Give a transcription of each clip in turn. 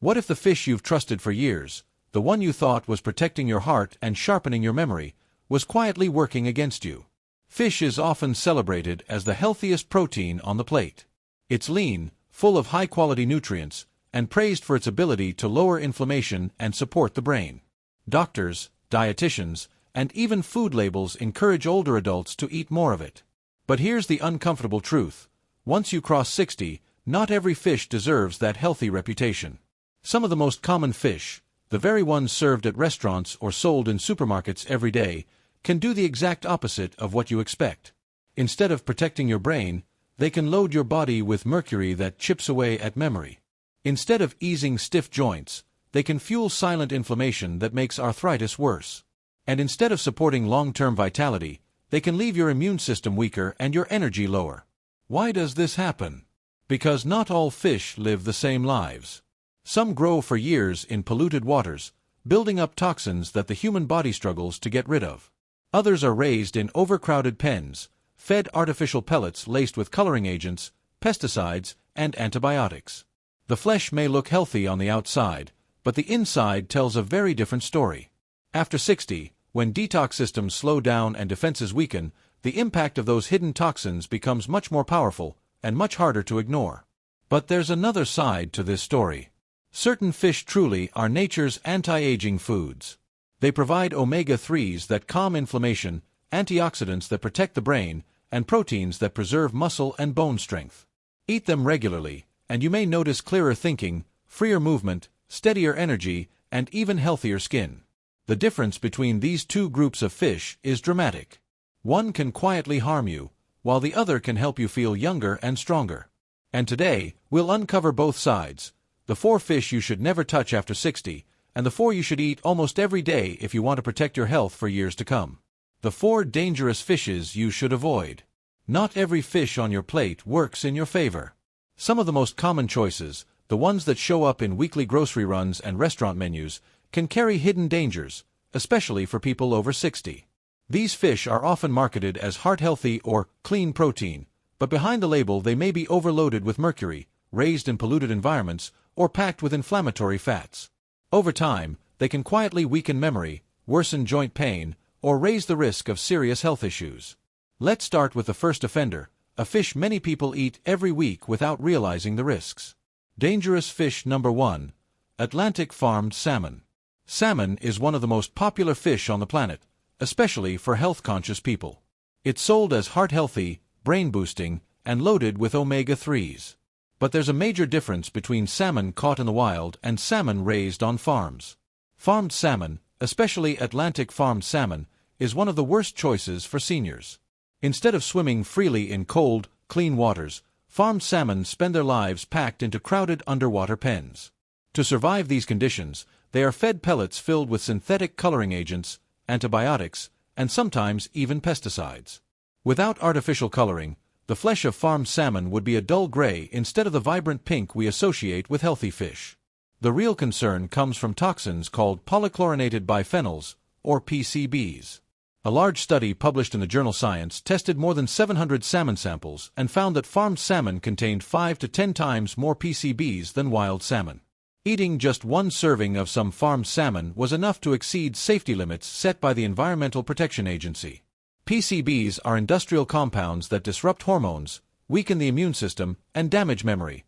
What if the fish you've trusted for years, the one you thought was protecting your heart and sharpening your memory, was quietly working against you? Fish is often celebrated as the healthiest protein on the plate. It's lean, full of high-quality nutrients, and praised for its ability to lower inflammation and support the brain. Doctors, dietitians, and even food labels encourage older adults to eat more of it. But here's the uncomfortable truth. Once you cross 60, not every fish deserves that healthy reputation. Some of the most common fish, the very ones served at restaurants or sold in supermarkets every day, can do the exact opposite of what you expect. Instead of protecting your brain, they can load your body with mercury that chips away at memory. Instead of easing stiff joints, they can fuel silent inflammation that makes arthritis worse. And instead of supporting long-term vitality, they can leave your immune system weaker and your energy lower. Why does this happen? Because not all fish live the same lives. Some grow for years in polluted waters, building up toxins that the human body struggles to get rid of. Others are raised in overcrowded pens, fed artificial pellets laced with coloring agents, pesticides, and antibiotics. The flesh may look healthy on the outside, but the inside tells a very different story. After 60, when detox systems slow down and defenses weaken, the impact of those hidden toxins becomes much more powerful and much harder to ignore. But there's another side to this story. Certain fish truly are nature's anti-aging foods. They provide omega-3s that calm inflammation, antioxidants that protect the brain, and proteins that preserve muscle and bone strength. Eat them regularly, and you may notice clearer thinking, freer movement, steadier energy, and even healthier skin. The difference between these two groups of fish is dramatic. One can quietly harm you, while the other can help you feel younger and stronger. And today, we'll uncover both sides, the 4 fish you should never touch after 60, and the 4 you should eat almost every day if you want to protect your health for years to come. The 4 dangerous fishes you should avoid. Not every fish on your plate works in your favor. Some of the most common choices, the ones that show up in weekly grocery runs and restaurant menus, can carry hidden dangers, especially for people over 60. These fish are often marketed as heart-healthy or clean protein, but behind the label they may be overloaded with mercury, raised in polluted environments, or packed with inflammatory fats. Over time, they can quietly weaken memory, worsen joint pain, or raise the risk of serious health issues. Let's start with the first offender, a fish many people eat every week without realizing the risks. Dangerous fish number 1. Atlantic farmed salmon. Salmon is one of the most popular fish on the planet, especially for health-conscious people. It's sold as heart-healthy, brain-boosting, and loaded with omega-3s. But there's a major difference between salmon caught in the wild and salmon raised on farms. Farmed salmon, especially Atlantic farmed salmon, is one of the worst choices for seniors. Instead of swimming freely in cold, clean waters, farmed salmon spend their lives packed into crowded underwater pens. To survive these conditions, they are fed pellets filled with synthetic coloring agents, antibiotics, and sometimes even pesticides. Without artificial coloring, the flesh of farmed salmon would be a dull gray instead of the vibrant pink we associate with healthy fish. The real concern comes from toxins called polychlorinated biphenyls, or PCBs. A large study published in the journal Science tested more than 700 salmon samples and found that farmed salmon contained 5 to 10 times more PCBs than wild salmon. Eating just one serving of some farmed salmon was enough to exceed safety limits set by the Environmental Protection Agency. PCBs are industrial compounds that disrupt hormones, weaken the immune system, and damage memory,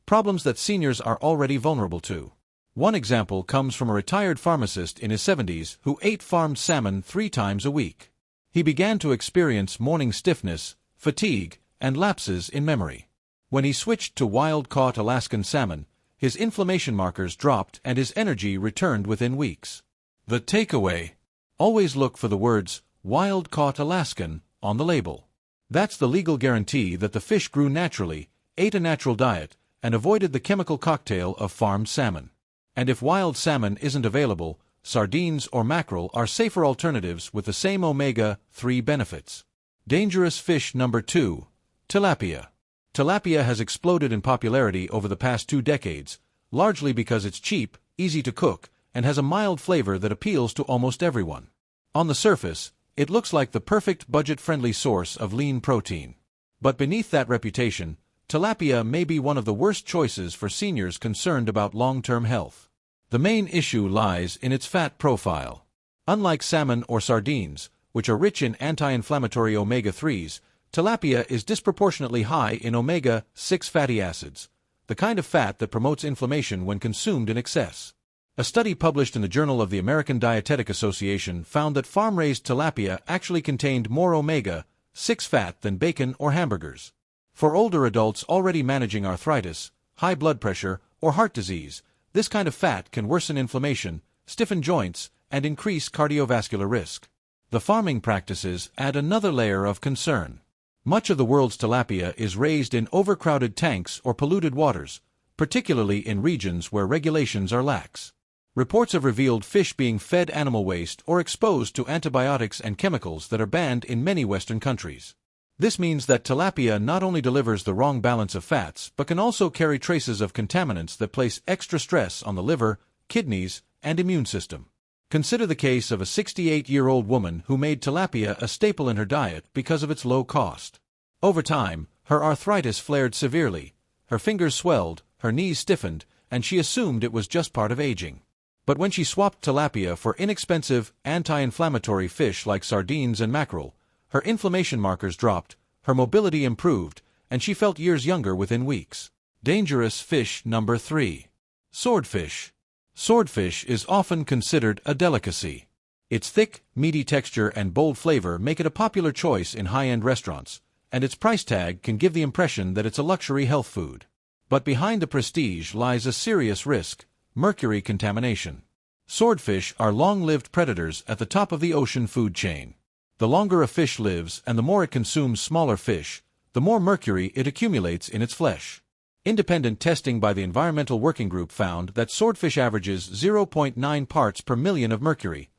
problems that seniors are already vulnerable to. One example comes from a retired pharmacist in his 70s who ate farmed salmon 3 times a week. He began to experience morning stiffness, fatigue, and lapses in memory. When he switched to wild-caught Alaskan salmon, his inflammation markers dropped and his energy returned within weeks. The takeaway: always look for the words "wild-caught Alaskan" on the label. That's the legal guarantee that the fish grew naturally, ate a natural diet, and avoided the chemical cocktail of farmed salmon. And if wild salmon isn't available, sardines or mackerel are safer alternatives with the same omega-3 benefits. Dangerous fish number 2. Tilapia. Tilapia has exploded in popularity over the past 2 decades, largely because it's cheap, easy to cook, and has a mild flavor that appeals to almost everyone. On the surface, it looks like the perfect budget-friendly source of lean protein. But beneath that reputation, tilapia may be one of the worst choices for seniors concerned about long-term health. The main issue lies in its fat profile. Unlike salmon or sardines, which are rich in anti-inflammatory omega-3s, tilapia is disproportionately high in omega-6 fatty acids, the kind of fat that promotes inflammation when consumed in excess. A study published in the Journal of the American Dietetic Association found that farm-raised tilapia actually contained more omega-6 fat than bacon or hamburgers. For older adults already managing arthritis, high blood pressure, or heart disease, this kind of fat can worsen inflammation, stiffen joints, and increase cardiovascular risk. The farming practices add another layer of concern. Much of the world's tilapia is raised in overcrowded tanks or polluted waters, particularly in regions where regulations are lax. Reports have revealed fish being fed animal waste or exposed to antibiotics and chemicals that are banned in many Western countries. This means that tilapia not only delivers the wrong balance of fats but can also carry traces of contaminants that place extra stress on the liver, kidneys, and immune system. Consider the case of a 68-year-old woman who made tilapia a staple in her diet because of its low cost. Over time, her arthritis flared severely, her fingers swelled, her knees stiffened, and she assumed it was just part of aging. But when she swapped tilapia for inexpensive, anti-inflammatory fish like sardines and mackerel, her inflammation markers dropped, her mobility improved, and she felt years younger within weeks. Dangerous fish number 3. Swordfish. Swordfish is often considered a delicacy. Its thick, meaty texture and bold flavor make it a popular choice in high-end restaurants, and its price tag can give the impression that it's a luxury health food. But behind the prestige lies a serious risk: mercury contamination. Swordfish are long-lived predators at the top of the ocean food chain. The longer a fish lives and the more it consumes smaller fish, the more mercury it accumulates in its flesh. Independent testing by the Environmental Working Group found that swordfish averages 0.9 parts per million of mercury,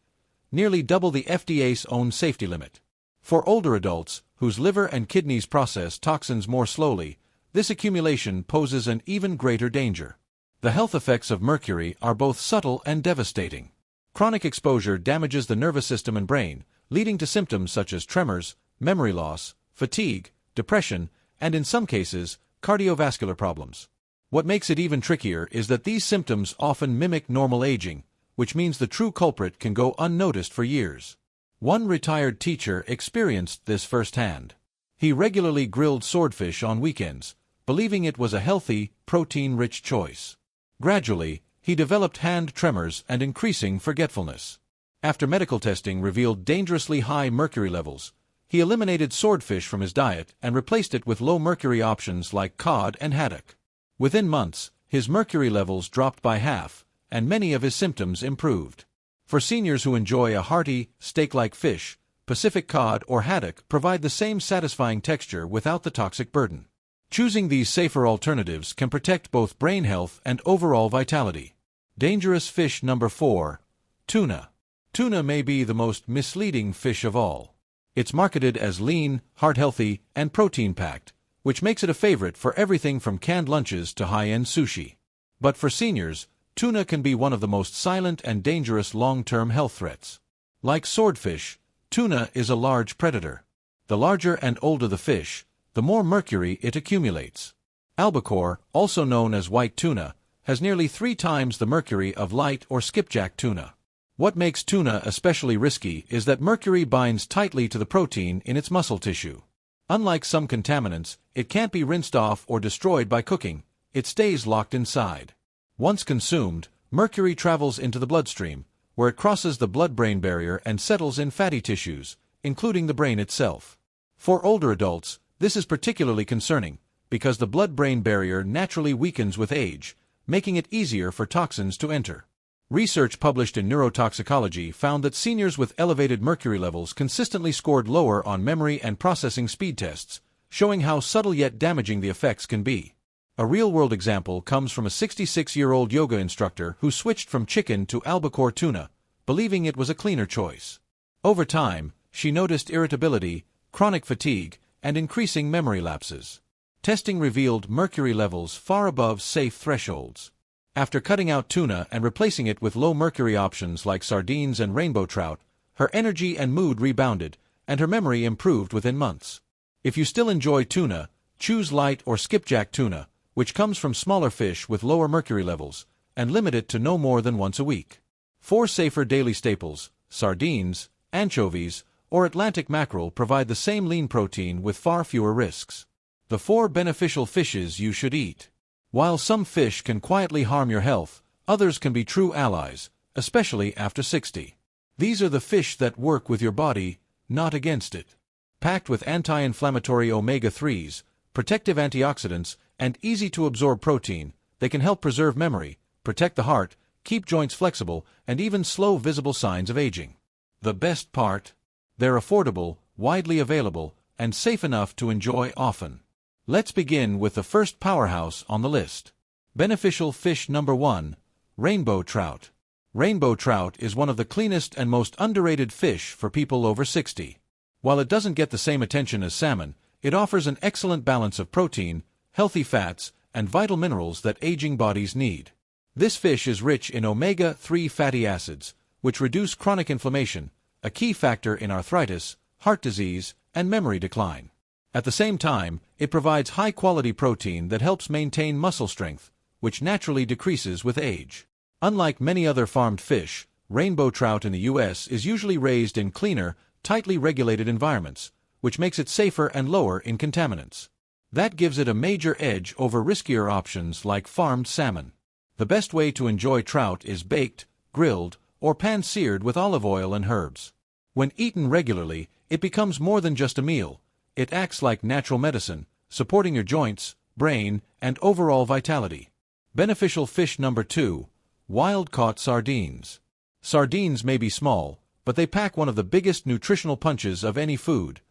nearly double the FDA's own safety limit. For older adults, whose liver and kidneys process toxins more slowly, this accumulation poses an even greater danger. The health effects of mercury are both subtle and devastating. Chronic exposure damages the nervous system and brain, leading to symptoms such as tremors, memory loss, fatigue, depression, and in some cases, cardiovascular problems. What makes it even trickier is that these symptoms often mimic normal aging, which means the true culprit can go unnoticed for years. One retired teacher experienced this firsthand. He regularly grilled swordfish on weekends, believing it was a healthy, protein-rich choice. Gradually, he developed hand tremors and increasing forgetfulness. After medical testing revealed dangerously high mercury levels, he eliminated swordfish from his diet and replaced it with low-mercury options like cod and haddock. Within months, his mercury levels dropped by half, and many of his symptoms improved. For seniors who enjoy a hearty, steak-like fish, Pacific cod or haddock provide the same satisfying texture without the toxic burden. Choosing these safer alternatives can protect both brain health and overall vitality. Dangerous fish number 4. Tuna. Tuna may be the most misleading fish of all. It's marketed as lean, heart-healthy, and protein-packed, which makes it a favorite for everything from canned lunches to high-end sushi. But for seniors, tuna can be one of the most silent and dangerous long-term health threats. Like swordfish, tuna is a large predator. The larger and older the fish, the more mercury it accumulates. Albacore, also known as white tuna, has nearly 3 times the mercury of light or skipjack tuna. What makes tuna especially risky is that mercury binds tightly to the protein in its muscle tissue. Unlike some contaminants, it can't be rinsed off or destroyed by cooking, it stays locked inside. Once consumed, mercury travels into the bloodstream, where it crosses the blood-brain barrier and settles in fatty tissues, including the brain itself. For older adults, this is particularly concerning, because the blood-brain barrier naturally weakens with age, making it easier for toxins to enter. Research published in Neurotoxicology found that seniors with elevated mercury levels consistently scored lower on memory and processing speed tests, showing how subtle yet damaging the effects can be. A real-world example comes from a 66-year-old yoga instructor who switched from chicken to albacore tuna, believing it was a cleaner choice. Over time, she noticed irritability, chronic fatigue, and increasing memory lapses. Testing revealed mercury levels far above safe thresholds. After cutting out tuna and replacing it with low-mercury options like sardines and rainbow trout, her energy and mood rebounded, and her memory improved within months. If you still enjoy tuna, Choose light or skipjack tuna, which comes from smaller fish with lower mercury levels, and limit it to no more than once a week. 4 safer daily staples, sardines, anchovies, or Atlantic mackerel provide the same lean protein with far fewer risks. The 4 beneficial fishes you should eat. While some fish can quietly harm your health, others can be true allies, especially after 60. These are the fish that work with your body, not against it. Packed with anti-inflammatory omega-3s, protective antioxidants, and easy-to-absorb protein, they can help preserve memory, protect the heart, keep joints flexible, and even slow visible signs of aging. The best part? They're affordable, widely available, and safe enough to enjoy often. Let's begin with the first powerhouse on the list. Beneficial fish number 1, rainbow trout. Rainbow trout is one of the cleanest and most underrated fish for people over 60. While it doesn't get the same attention as salmon, it offers an excellent balance of protein, healthy fats, and vital minerals that aging bodies need. This fish is rich in omega-3 fatty acids, which reduce chronic inflammation, a key factor in arthritis, heart disease, and memory decline. At the same time, it provides high-quality protein that helps maintain muscle strength, which naturally decreases with age. Unlike many other farmed fish, rainbow trout in the U.S. is usually raised in cleaner, tightly regulated environments, which makes it safer and lower in contaminants. That gives it a major edge over riskier options like farmed salmon. The best way to enjoy trout is baked, grilled, or pan-seared with olive oil and herbs. When eaten regularly, it becomes more than just a meal. It acts like natural medicine, supporting your joints, brain, and overall vitality. Beneficial fish number 2, wild-caught sardines. Sardines may be small, but they pack one of the biggest nutritional punches of any food,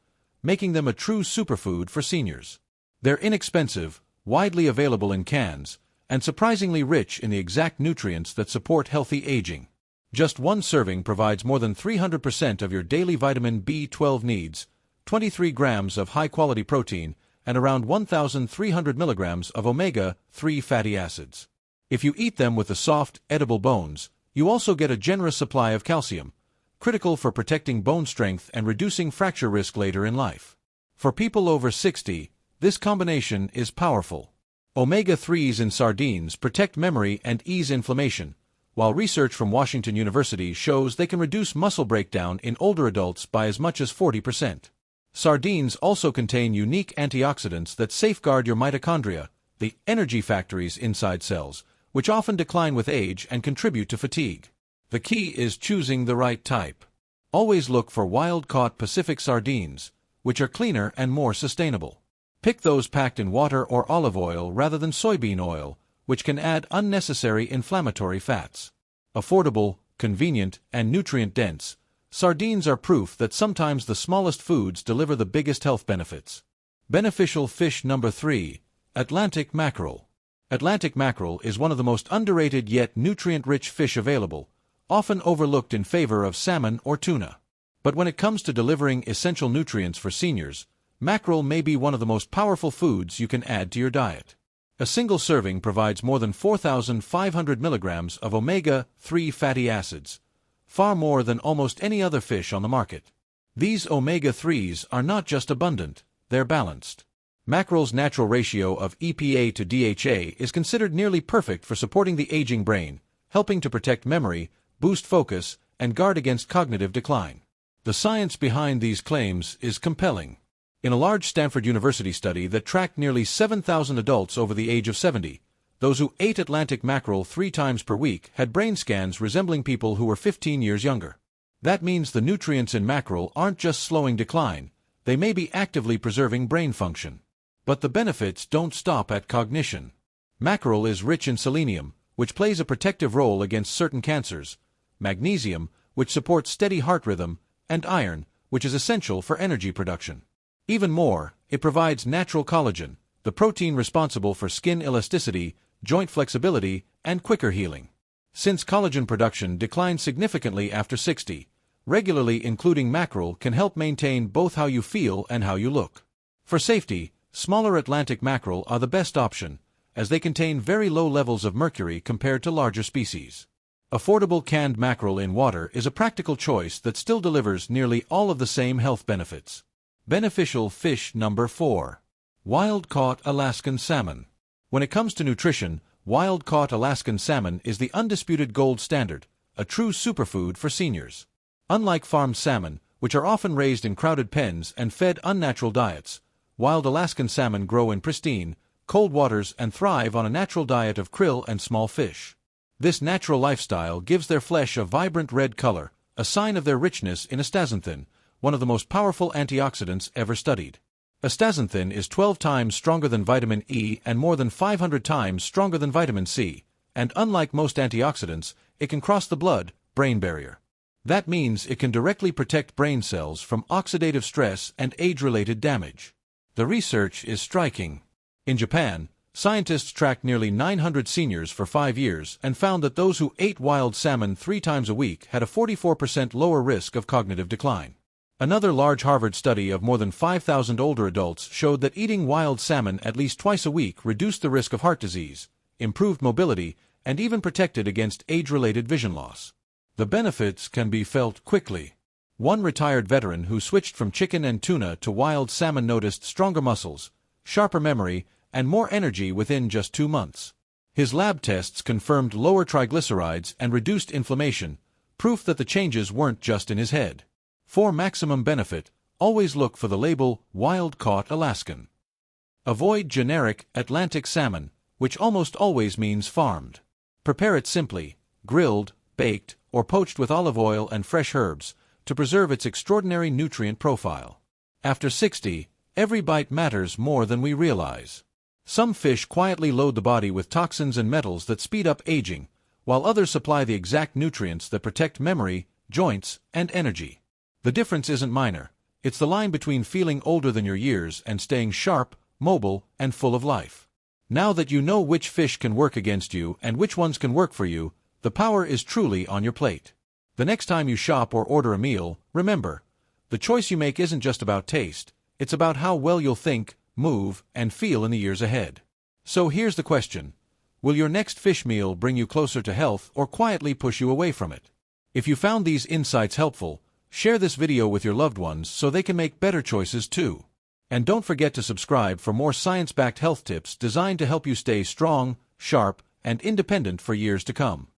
making them a true superfood for seniors. They're inexpensive, widely available in cans, and surprisingly rich in the exact nutrients that support healthy aging. Just one serving provides more than 300% of your daily vitamin B12 needs, 23 grams of high-quality protein, and around 1,300 milligrams of omega-3 fatty acids. If you eat them with the soft, edible bones, you also get a generous supply of calcium, critical for protecting bone strength and reducing fracture risk later in life. For people over 60, this combination is powerful. Omega-3s in sardines protect memory and ease inflammation, while research from Washington University shows they can reduce muscle breakdown in older adults by as much as 40%. Sardines also contain unique antioxidants that safeguard your mitochondria, the energy factories inside cells, which often decline with age and contribute to fatigue. The key is choosing the right type. Always look for wild-caught Pacific sardines, which are cleaner and more sustainable. Pick those packed in water or olive oil rather than soybean oil, which can add unnecessary inflammatory fats. Affordable, convenient, and nutrient-dense, sardines are proof that sometimes the smallest foods deliver the biggest health benefits. Beneficial fish number 3, Atlantic mackerel. Atlantic mackerel is one of the most underrated yet nutrient-rich fish available, often overlooked in favor of salmon or tuna. But when it comes to delivering essential nutrients for seniors, mackerel may be one of the most powerful foods you can add to your diet. A single serving provides more than 4,500 milligrams of omega-3 fatty acids, far more than almost any other fish on the market. These omega-3s are not just abundant, they're balanced. Mackerel's natural ratio of EPA to DHA is considered nearly perfect for supporting the aging brain, helping to protect memory, boost focus, and guard against cognitive decline. The science behind these claims is compelling. In a large Stanford University study that tracked nearly 7,000 adults over the age of 70, those who ate Atlantic mackerel 3 times per week had brain scans resembling people who were 15 years younger. That means the nutrients in mackerel aren't just slowing decline, they may be actively preserving brain function. But the benefits don't stop at cognition. Mackerel is rich in selenium, which plays a protective role against certain cancers, magnesium, which supports steady heart rhythm, and iron, which is essential for energy production. Even more, it provides natural collagen, the protein responsible for skin elasticity, joint flexibility, and quicker healing. Since collagen production declines significantly after 60, regularly including mackerel can help maintain both how you feel and how you look. For safety, smaller Atlantic mackerel are the best option, as they contain very low levels of mercury compared to larger species. Affordable canned mackerel in water is a practical choice that still delivers nearly all of the same health benefits. Beneficial fish number 4. Wild-caught Alaskan salmon. When it comes to nutrition, wild-caught Alaskan salmon is the undisputed gold standard, a true superfood for seniors. Unlike farmed salmon, which are often raised in crowded pens and fed unnatural diets, wild Alaskan salmon grow in pristine, cold waters and thrive on a natural diet of krill and small fish. This natural lifestyle gives their flesh a vibrant red color, a sign of their richness in astaxanthin, one of the most powerful antioxidants ever studied. Astaxanthin is 12 times stronger than vitamin E and more than 500 times stronger than vitamin C, and unlike most antioxidants, it can cross the blood-brain barrier. That means it can directly protect brain cells from oxidative stress and age-related damage. The research is striking. In Japan, scientists tracked nearly 900 seniors for 5 years and found that those who ate wild salmon 3 times a week had a 44% lower risk of cognitive decline. Another large Harvard study of more than 5,000 older adults showed that eating wild salmon at least twice a week reduced the risk of heart disease, improved mobility, and even protected against age-related vision loss. The benefits can be felt quickly. One retired veteran who switched from chicken and tuna to wild salmon noticed stronger muscles, sharper memory, and more energy within just 2 months. His lab tests confirmed lower triglycerides and reduced inflammation, proof that the changes weren't just in his head. For maximum benefit, always look for the label Wild-Caught Alaskan. Avoid generic Atlantic salmon, which almost always means farmed. Prepare it simply, grilled, baked, or poached with olive oil and fresh herbs, to preserve its extraordinary nutrient profile. After 60, every bite matters more than we realize. Some fish quietly load the body with toxins and metals that speed up aging, while others supply the exact nutrients that protect memory, joints, and energy. The difference isn't minor. It's the line between feeling older than your years and staying sharp, mobile, and full of life. Now that you know which fish can work against you and which ones can work for you, the power is truly on your plate. The next time you shop or order a meal, remember, the choice you make isn't just about taste, it's about how well you'll think, move, and feel in the years ahead. So here's the question. Will your next fish meal bring you closer to health or quietly push you away from it? If you found these insights helpful, share this video with your loved ones so they can make better choices too. And don't forget to subscribe for more science-backed health tips designed to help you stay strong, sharp, and independent for years to come.